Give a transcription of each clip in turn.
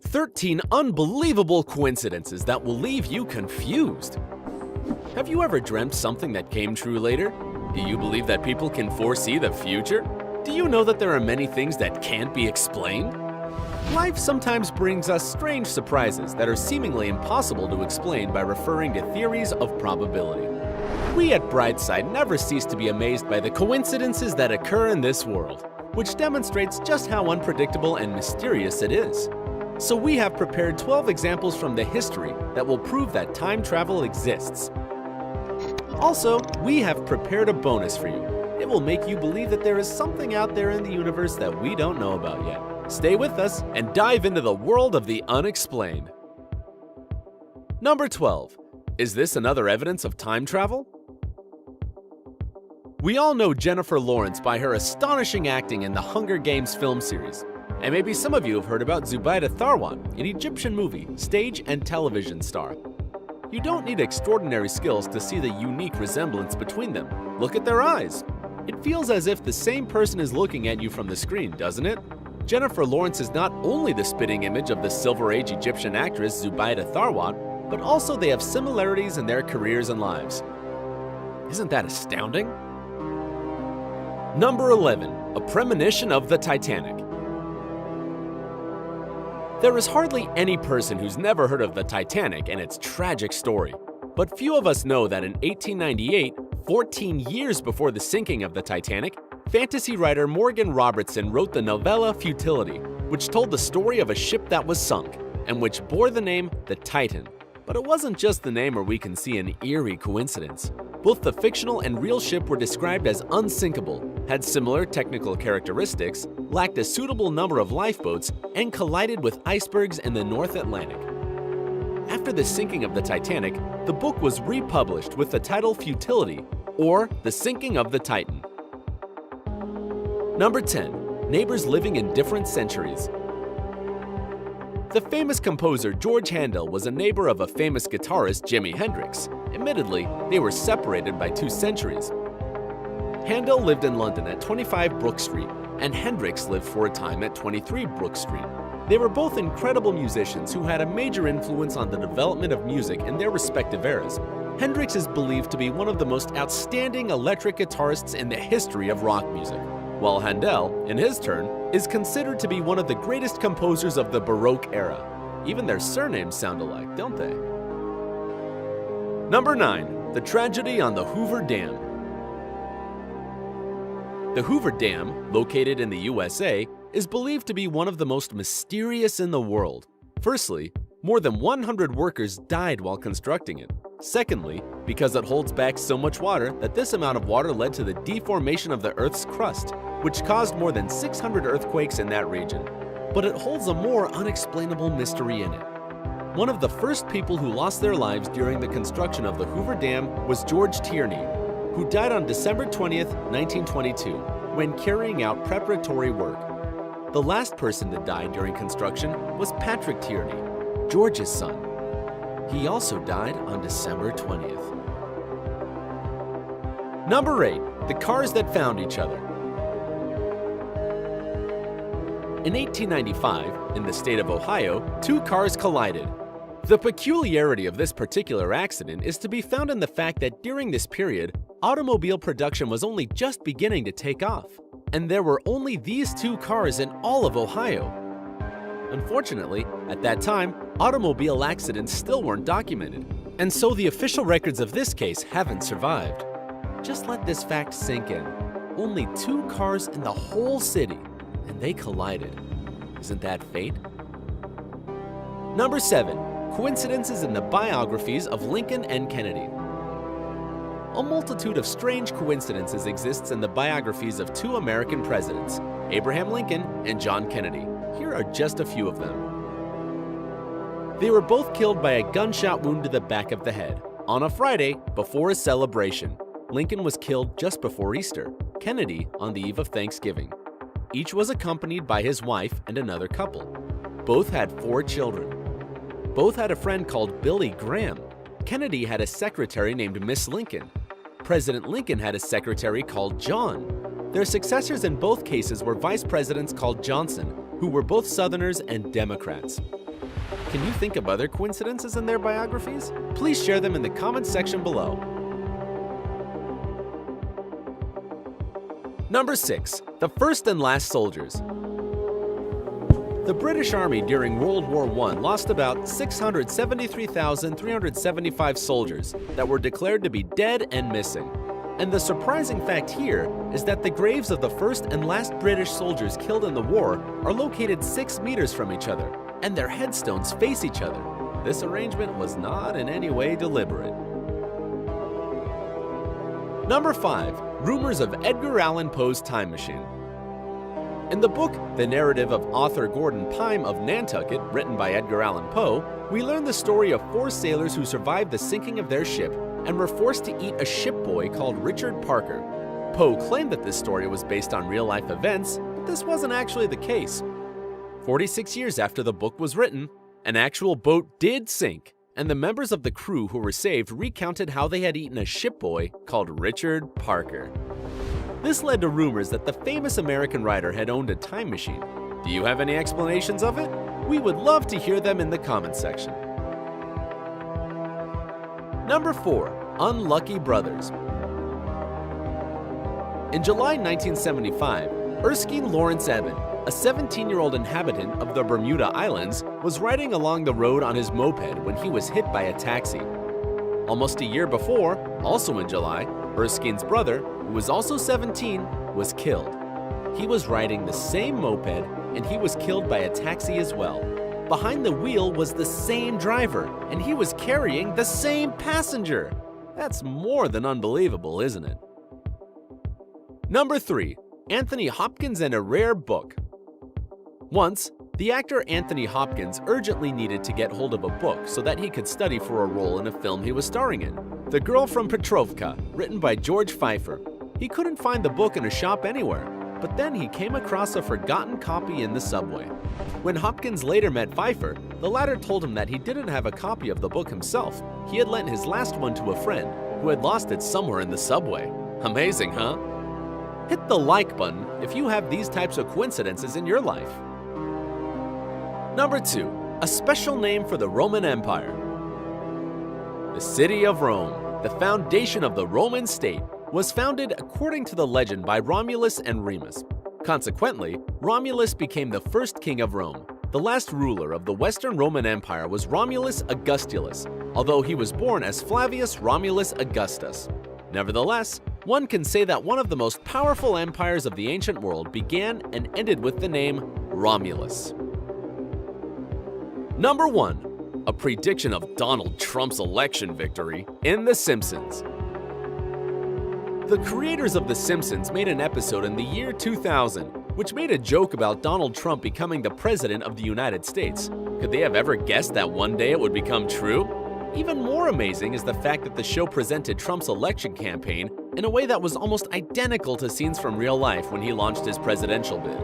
13 unbelievable coincidences that will leave you confused. Have you ever dreamt something that came true later? Do you believe that people can foresee the future? Do you know that there are many things that can't be explained? Life sometimes brings us strange surprises that are seemingly impossible to explain by referring to theories of probability. We at Brightside never cease to be amazed by the coincidences that occur in this world, which demonstrates just how unpredictable and mysterious it is. So we have prepared 12 examples from the history that will prove that time travel exists. Also, we have prepared a bonus for you. It will make you believe that there is something out there in the universe that we don't know about yet. Stay with us and dive into the world of the unexplained. Number 12. Is this another evidence of time travel? We all know Jennifer Lawrence by her astonishing acting in the Hunger Games film series. And maybe some of you have heard about Zubaida Tharwan, an Egyptian movie, stage, and television star. You don't need extraordinary skills to see the unique resemblance between them. Look at their eyes. It feels as if the same person is looking at you from the screen, doesn't it? Jennifer Lawrence is not only the spitting image of the Silver Age Egyptian actress Zubaida Tharwan, but also they have similarities in their careers and lives. Isn't that astounding? Number 11. A premonition of the Titanic. There is hardly any person who's never heard of the Titanic and its tragic story. But few of us know that in 1898, 14 years before the sinking of the Titanic, fantasy writer Morgan Robertson wrote the novella Futility, which told the story of a ship that was sunk, and which bore the name the Titan. But it wasn't just the name where we can see an eerie coincidence. Both the fictional and real ship were described as unsinkable, had similar technical characteristics, lacked a suitable number of lifeboats, and collided with icebergs in the North Atlantic. After the sinking of the Titanic, the book was republished with the title Futility, or The Sinking of the Titan. Number 10. Neighbors living in different centuries. The famous composer George Handel was a neighbor of a famous guitarist Jimi Hendrix. Admittedly, they were separated by 2 centuries. Handel lived in London at 25 Brook Street, and Hendrix lived for a time at 23 Brook Street. They were both incredible musicians who had a major influence on the development of music in their respective eras. Hendrix is believed to be one of the most outstanding electric guitarists in the history of rock music, while Handel, in his turn, is considered to be one of the greatest composers of the Baroque era. Even their surnames sound alike, don't they? Number 9. The tragedy on the Hoover Dam. The Hoover Dam, located in the USA, is believed to be one of the most mysterious in the world. Firstly, more than 100 workers died while constructing it. Secondly, because it holds back so much water that this amount of water led to the deformation of the Earth's crust, which caused more than 600 earthquakes in that region. But it holds a more unexplainable mystery in it. One of the first people who lost their lives during the construction of the Hoover Dam was George Tierney, who died on December 20th, 1922, when carrying out preparatory work. The last person to die during construction was Patrick Tierney, George's son. He also died on December 20th. Number 8. The cars that found each other. In 1895, in the state of Ohio, 2 cars collided. The peculiarity of this particular accident is to be found in the fact that during this period, automobile production was only just beginning to take off, and there were only these 2 cars in all of Ohio. Unfortunately, at that time, automobile accidents still weren't documented, and so the official records of this case haven't survived. Just let this fact sink in. Only 2 cars in the whole city, and they collided. Isn't that fate? Number 7. Coincidences in the biographies of Lincoln and Kennedy. A multitude of strange coincidences exists in the biographies of 2 American presidents, Abraham Lincoln and John Kennedy. Here are just a few of them. They were both killed by a gunshot wound to the back of the head on a Friday before a celebration. Lincoln was killed just before Easter, Kennedy on the eve of Thanksgiving. Each was accompanied by his wife and another couple. Both had 4 children. Both had a friend called Billy Graham. Kennedy had a secretary named Miss Lincoln. President Lincoln had a secretary called John. Their successors in both cases were vice presidents called Johnson, who were both Southerners and Democrats. Can you think of other coincidences in their biographies? Please share them in the comments section below. Number 6. The First and Last Soldiers. The British Army during World War I lost about 673,375 soldiers that were declared to be dead and missing. And the surprising fact here is that the graves of the first and last British soldiers killed in the war are located 6 meters from each other, and their headstones face each other. This arrangement was not in any way deliberate. Number 5. Rumors of Edgar Allan Poe's Time Machine. In the book The Narrative of Arthur Gordon Pym of Nantucket, written by Edgar Allan Poe, we learn the story of 4 sailors who survived the sinking of their ship and were forced to eat a shipboy called Richard Parker. Poe claimed that this story was based on real-life events, but this wasn't actually the case. 46 years after the book was written, an actual boat did sink, and the members of the crew who were saved recounted how they had eaten a shipboy called Richard Parker. This led to rumors that the famous American writer had owned a time machine. Do you have any explanations of it? We would love to hear them in the comments section. Number 4. Unlucky Brothers. In July 1975, Erskine Lawrence Evan, a 17-year-old inhabitant of the Bermuda Islands, was riding along the road on his moped when he was hit by a taxi. Almost a year before, also in July, Erskine's brother, who was also 17, was killed. He was riding the same moped and he was killed by a taxi as well. Behind the wheel was the same driver and he was carrying the same passenger. That's more than unbelievable, isn't it? Number 3. Anthony Hopkins and a Rare Book. Once, the actor Anthony Hopkins urgently needed to get hold of a book so that he could study for a role in a film he was starring in, The Girl from Petrovka, written by George Pfeiffer. He couldn't find the book in a shop anywhere, but then he came across a forgotten copy in the subway. When Hopkins later met Pfeiffer, the latter told him that he didn't have a copy of the book himself. He had lent his last one to a friend who had lost it somewhere in the subway. Amazing, huh? Hit the like button if you have these types of coincidences in your life. Number 2. A special name for the Roman Empire. The city of Rome, the foundation of the Roman state, was founded according to the legend by Romulus and Remus. Consequently, Romulus became the first king of Rome. The last ruler of the Western Roman Empire was Romulus Augustulus, although he was born as Flavius Romulus Augustus. Nevertheless, one can say that one of the most powerful empires of the ancient world began and ended with the name Romulus. Number 1. A prediction of Donald Trump's election victory in The Simpsons. The creators of The Simpsons made an episode in the year 2000, which made a joke about Donald Trump becoming the president of the United States. Could they have ever guessed that one day it would become true? Even more amazing is the fact that the show presented Trump's election campaign in a way that was almost identical to scenes from real life when he launched his presidential bid.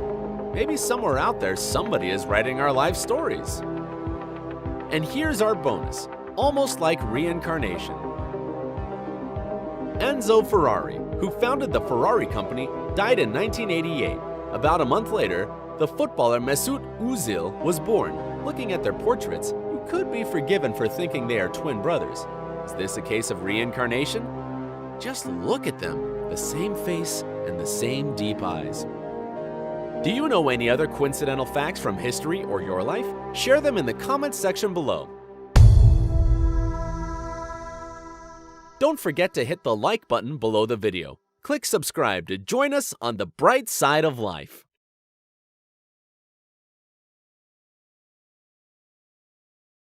Maybe somewhere out there somebody is writing our life stories. And here's our bonus, almost like reincarnation. Enzo Ferrari, who founded the Ferrari company, died in 1988. About a month later, the footballer Mesut Özil was born. Looking at their portraits, you could be forgiven for thinking they are twin brothers. Is this a case of reincarnation? Just look at them, the same face and the same deep eyes. Do you know any other coincidental facts from history or your life? Share them in the comments section below. Don't forget to hit the like button below the video. Click subscribe to join us on the bright side of life.